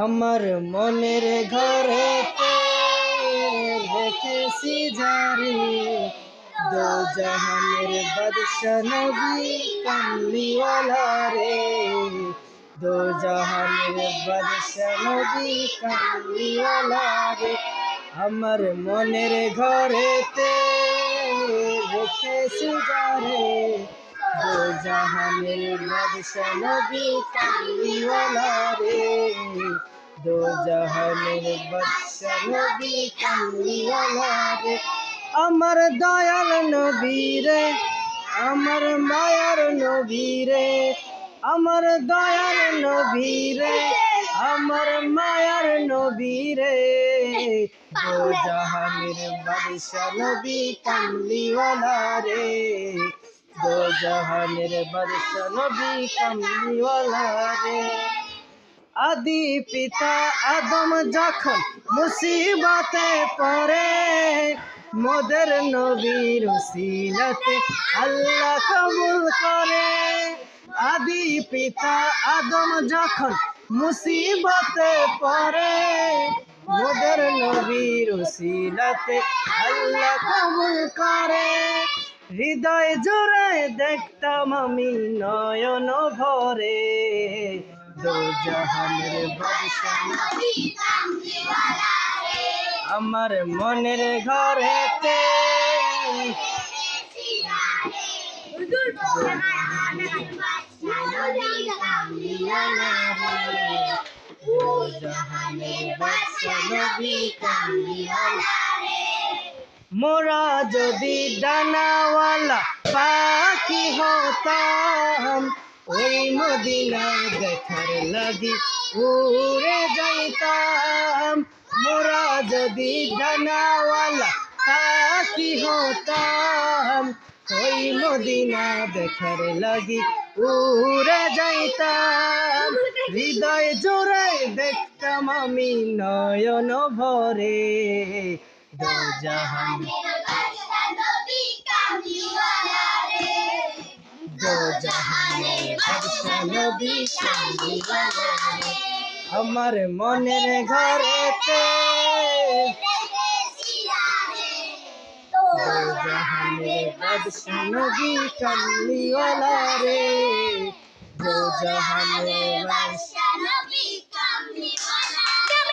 আমার মনের ঘরেতে রেখেছি যারে, দো জাহানের বাদশা নবী কামলিওয়ালা রে, দো জাহানের বাদশা নবী কামলিওয়ালা রে। আমার মনের ঘরেতে রেখেছি যারে, দো জাহানের বাদশা নবী কামলিওয়ালা রে, দো জাহানের বাদশা নবী কামলিওয়ালা রে। আমার দয়াল নবী রে, আমার মায়ার নবী রে, আমার দয়াল নবী রে, আমার মায়ার নবী রে, দো জাহানের বাদশা নবী কামলিওয়ালা রে, দো জাহানের বাদশা নবী কামলিওয়ালা রে। আদি পিতা আদম যখন মুসিবতে পড়ে, মোদের নবীর উসিলাতে আল্লাহ কবুল করে। আদি পিতা আদম যখন মুসিবতে পড়ে, মোদের নবীর উসিলাতে আল্লাহ কবুল করে। হৃদয় জুড়ে দেখতাম আমি নয়ন ভরে, দো জাহানের বাদশা নবী কামলিওয়ালা রে। আমার মনের ঘরেতে রেখেছি যারে, দো জাহানের বাদশা নবী কামলিওয়ালা রে, দো জাহানের বাদশা নবী কামলিওয়ালা রে। মোরা যদি ডানাওয়ালা পাখি হতাম, ওই মদিনা দেখার লাগি উড়ে যাইতাম। মোরা যদি ডানাওয়ালা পাখি হতাম, ওই মদিনা দেখার লাগি উড়ে যাইতাম। হৃদয় জোরে দেখতাম আমি নয়ন ভরে, দো জাহানের বাদশা নবী কামলিওয়ালা রে, দো জাহানের বাদশা নবী কামলিওয়ালা রে। আমার মনের ঘরেতে রেখেছি যারে, দো জাহানের বাদশা নবী কামলিওয়ালা রে, দো জাহানের বাদশা